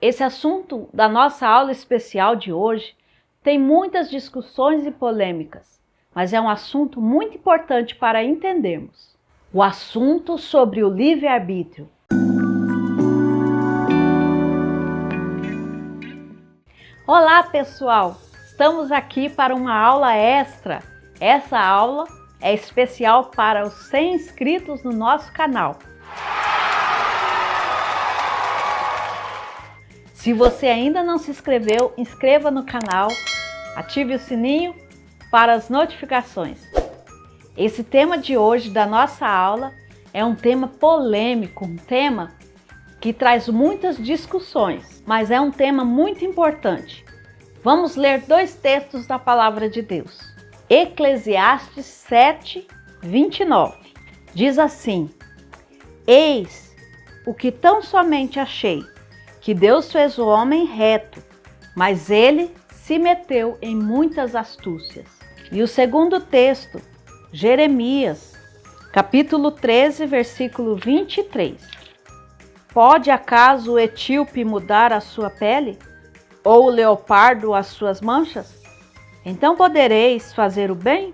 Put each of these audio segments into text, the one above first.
Esse assunto da nossa aula especial de hoje tem muitas discussões e polêmicas, mas é um assunto muito importante para entendermos. O assunto sobre o livre-arbítrio. Olá, pessoal! Estamos aqui para uma aula extra. Essa aula é especial para os 100 inscritos no nosso canal. Se você ainda não se inscreveu, inscreva no canal, ative o sininho para as notificações. Esse tema de hoje da nossa aula é um tema polêmico, um tema que traz muitas discussões, mas é um tema muito importante. Vamos ler dois textos da Palavra de Deus. Eclesiastes 7, 29. Diz assim: Eis o que tão somente achei, que Deus fez o homem reto, mas ele se meteu em muitas astúcias. E o segundo texto, Jeremias, capítulo 13, versículo 23. Pode acaso o etíope mudar a sua pele? Ou o leopardo as suas manchas? Então podereis fazer o bem,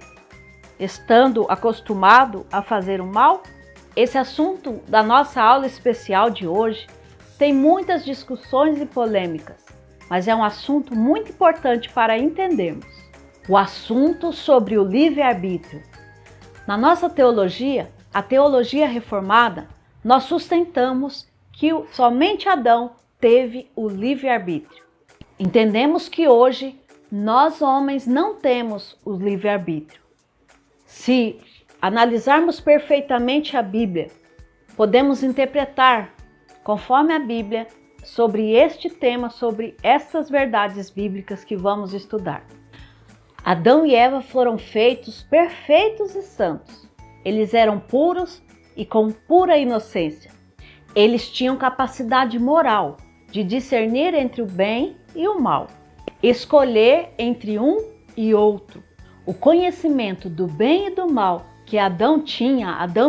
estando acostumado a fazer o mal? Esse assunto da nossa aula especial de hoje tem muitas discussões e polêmicas, mas é um assunto muito importante para entendermos. O assunto sobre o livre-arbítrio. Na nossa teologia, a teologia reformada, nós sustentamos que somente Adão teve o livre-arbítrio. Entendemos que hoje nós homens não temos o livre-arbítrio. Se analisarmos perfeitamente a Bíblia, podemos interpretar conforme a Bíblia sobre este tema, sobre essas verdades bíblicas que vamos estudar. Adão e Eva foram feitos perfeitos e santos. Eles eram puros e com pura inocência. Eles tinham capacidade moral de discernir entre o bem e o mal, escolher entre um e outro. O conhecimento do bem e do mal que Adão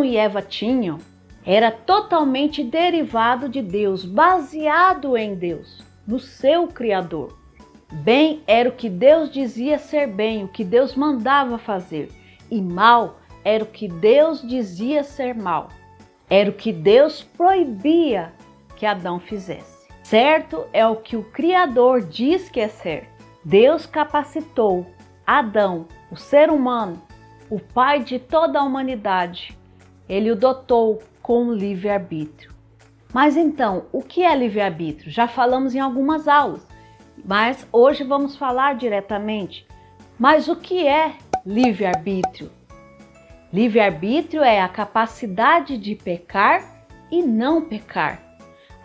e Eva tinham, era totalmente derivado de Deus, baseado em Deus, no seu Criador. Bem era o que Deus dizia ser bem, o que Deus mandava fazer, e mal era o que Deus dizia ser mal. Era o que Deus proibia que Adão fizesse. Certo é o que o Criador diz que é certo. Deus capacitou Adão, o ser humano, o pai de toda a humanidade. Ele o dotou com o livre-arbítrio. Mas então, o que é livre-arbítrio? Já falamos em algumas aulas, mas hoje vamos falar diretamente. Mas o que é livre-arbítrio? Livre-arbítrio é a capacidade de pecar e não pecar.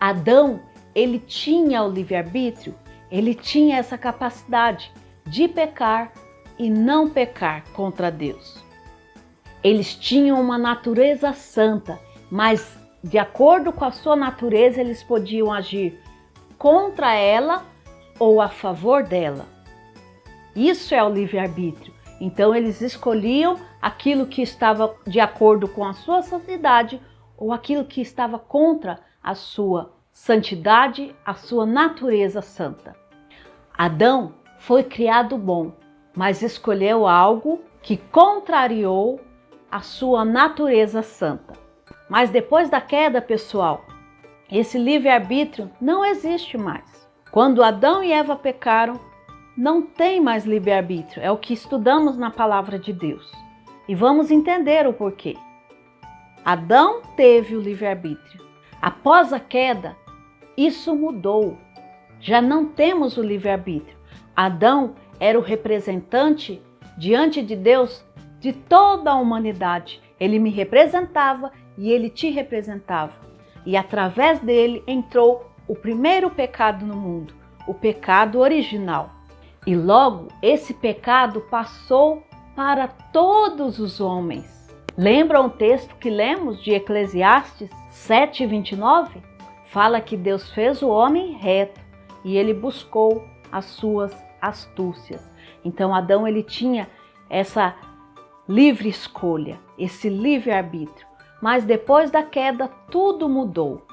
Adão, ele tinha o livre-arbítrio, ele tinha essa capacidade de pecar e não pecar contra Deus. Eles tinham uma natureza santa, mas de acordo com a sua natureza eles podiam agir contra ela ou a favor dela. Isso é o livre-arbítrio. Então eles escolhiam aquilo que estava de acordo com a sua santidade ou aquilo que estava contra a sua santidade, a sua natureza santa. Adão foi criado bom, mas escolheu algo que contrariou a sua natureza santa. Mas depois da queda, pessoal, esse livre-arbítrio não existe mais. Quando Adão e Eva pecaram, não tem mais livre-arbítrio. É o que estudamos na Palavra de Deus. E vamos entender o porquê. Adão teve o livre-arbítrio. Após a queda, isso mudou. Já não temos o livre-arbítrio. Adão era o representante diante de Deus de toda a humanidade. Ele me representava e ele te representava. E através dele entrou o primeiro pecado no mundo, o pecado original. E logo esse pecado passou para todos os homens. Lembra um texto que lemos de Eclesiastes 7, 29? Fala que Deus fez o homem reto e ele buscou as suas astúcias. Então Adão ele tinha essa livre escolha, esse livre-arbítrio. Mas depois da queda tudo mudou.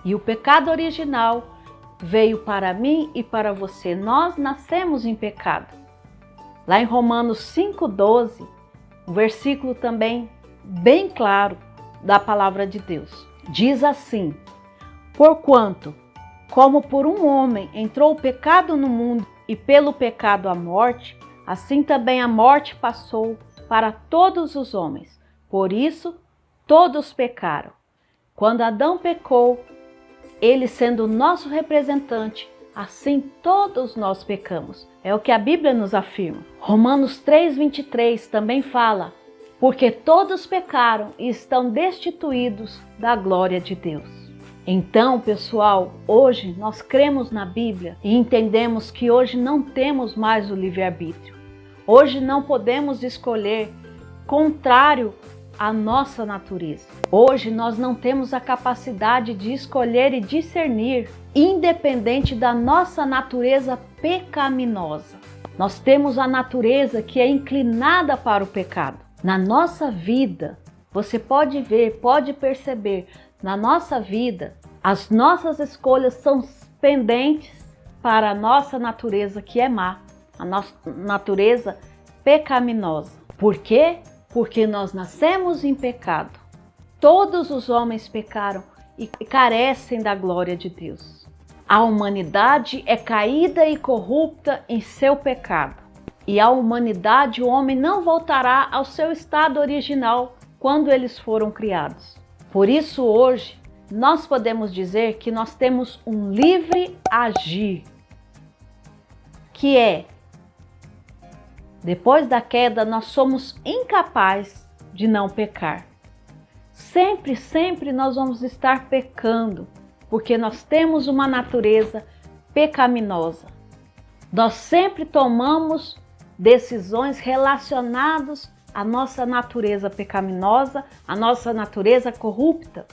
E o pecado original veio para mim e para você. Nós nascemos em pecado. Lá em Romanos 5,12, um versículo também bem claro da palavra de Deus. Diz assim: porquanto, como por um homem entrou o pecado no mundo e pelo pecado a morte, assim também a morte passou para todos os homens. Por isso, todos pecaram. Quando Adão pecou, ele sendo o nosso representante, assim todos nós pecamos. É o que a Bíblia nos afirma. Romanos 3,23 também fala: porque todos pecaram e estão destituídos da glória de Deus. Então, pessoal, hoje nós cremos na Bíblia e entendemos que hoje não temos mais o livre-arbítrio. Hoje não podemos escolher contrário à nossa natureza. Hoje nós não temos a capacidade de escolher e discernir independente da nossa natureza pecaminosa. Nós temos a natureza que é inclinada para o pecado. Na nossa vida, você pode ver, pode perceber, na nossa vida, as nossas escolhas são pendentes para a nossa natureza que é má, a nossa natureza pecaminosa. Por quê? Porque nós nascemos em pecado. Todos os homens pecaram e carecem da glória de Deus. A humanidade é caída e corrupta em seu pecado. E a humanidade, o homem não voltará ao seu estado original quando eles foram criados. Por isso, hoje, nós podemos dizer que nós temos um livre agir, que é, depois da queda, nós somos incapazes de não pecar. Sempre nós vamos estar pecando, porque nós temos uma natureza pecaminosa. Nós sempre tomamos decisões relacionadas à nossa natureza pecaminosa, à nossa natureza corrupta.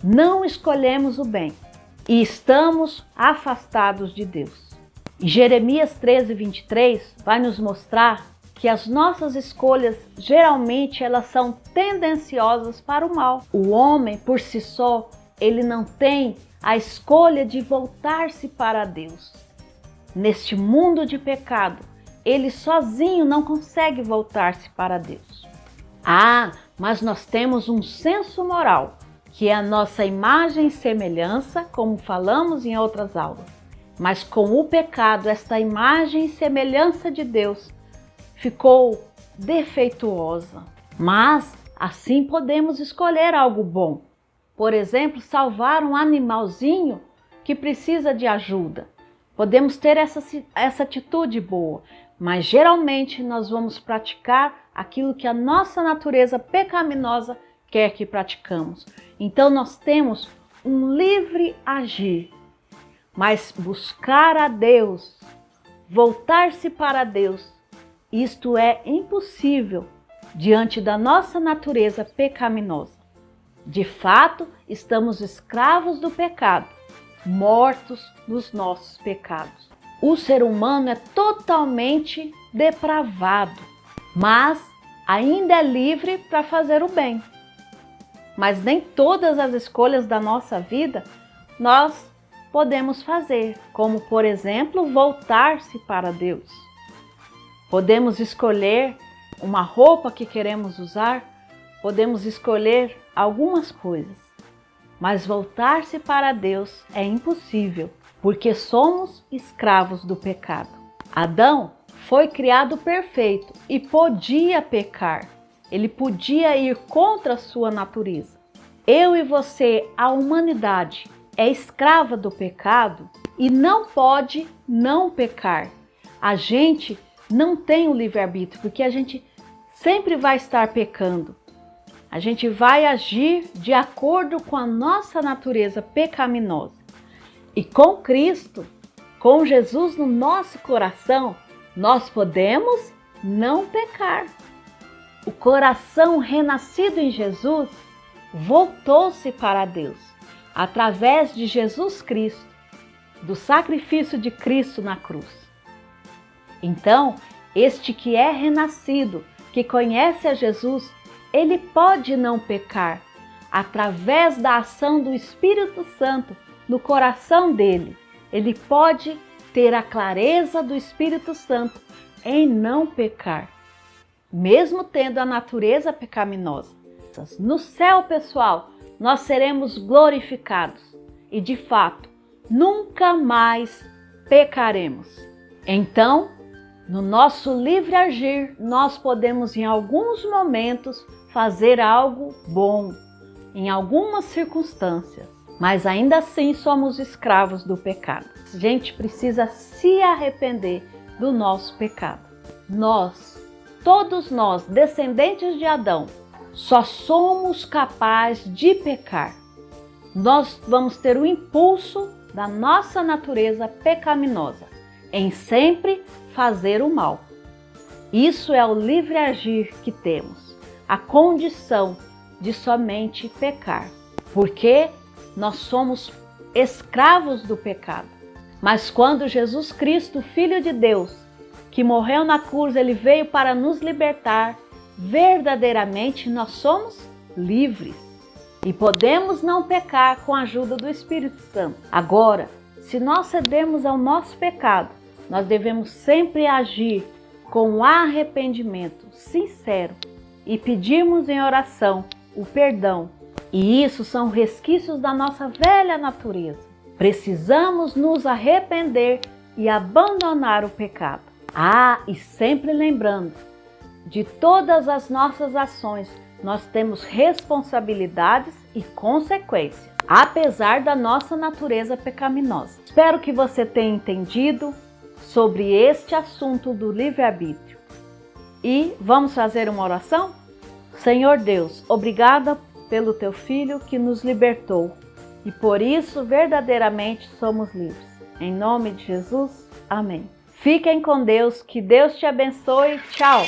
Não escolhemos o bem e estamos afastados de Deus. E Jeremias 13:23 vai nos mostrar que as nossas escolhas, geralmente, elas são tendenciosas para o mal. O homem, por si só, ele não tem a escolha de voltar-se para Deus. Neste mundo de pecado, ele sozinho não consegue voltar-se para Deus. Mas nós temos um senso moral, que é a nossa imagem e semelhança, como falamos em outras aulas. Mas com o pecado, esta imagem e semelhança de Deus ficou defeituosa. Mas assim podemos escolher algo bom. Por exemplo, salvar um animalzinho que precisa de ajuda. Podemos ter essa atitude boa, mas geralmente nós vamos praticar aquilo que a nossa natureza pecaminosa quer que praticamos. Então nós temos um livre agir, mas buscar a Deus, voltar-se para Deus, isto é impossível diante da nossa natureza pecaminosa. De fato, estamos escravos do pecado, mortos nos nossos pecados. O ser humano é totalmente depravado, mas ainda é livre para fazer o bem. Mas nem todas as escolhas da nossa vida nós podemos fazer, como por exemplo, voltar-se para Deus. Podemos escolher uma roupa que queremos usar, podemos escolher algumas coisas, mas voltar-se para Deus é impossível, porque somos escravos do pecado. Adão foi criado perfeito e podia pecar. Ele podia ir contra a sua natureza. Eu e você, a humanidade, é escrava do pecado e não pode não pecar. A gente não tem o livre-arbítrio, porque a gente sempre vai estar pecando. A gente vai agir de acordo com a nossa natureza pecaminosa. E com Cristo, com Jesus no nosso coração, nós podemos não pecar. O coração renascido em Jesus voltou-se para Deus, através de Jesus Cristo, do sacrifício de Cristo na cruz. Então, este que é renascido, que conhece a Jesus, ele pode não pecar, através da ação do Espírito Santo no coração dele. ele pode ter a clareza do Espírito Santo em não pecar, mesmo tendo a natureza pecaminosa. No céu, pessoal, nós seremos glorificados e, de fato, nunca mais pecaremos. Então, no nosso livre agir, nós podemos em alguns momentos fazer algo bom, em algumas circunstâncias, mas ainda assim somos escravos do pecado. A gente precisa se arrepender do nosso pecado. Todos nós, descendentes de Adão, só somos capazes de pecar. Nós vamos ter o impulso da nossa natureza pecaminosa em sempre fazer o mal. Isso é o livre agir que temos, a condição de somente pecar, porque nós somos escravos do pecado. Mas quando Jesus Cristo, Filho de Deus, que morreu na cruz, ele veio para nos libertar, verdadeiramente nós somos livres e podemos não pecar com a ajuda do Espírito Santo. Agora, se nós cedemos ao nosso pecado, nós devemos sempre agir com arrependimento sincero e pedirmos em oração o perdão. E isso são resquícios da nossa velha natureza. Precisamos nos arrepender e abandonar o pecado. E sempre lembrando, de todas as nossas ações, nós temos responsabilidades e consequências, apesar da nossa natureza pecaminosa. Espero que você tenha entendido sobre este assunto do livre-arbítrio. E vamos fazer uma oração? Senhor Deus, obrigada pelo Teu Filho que nos libertou e por isso verdadeiramente somos livres. Em nome de Jesus, amém. Fiquem com Deus, que Deus te abençoe. Tchau!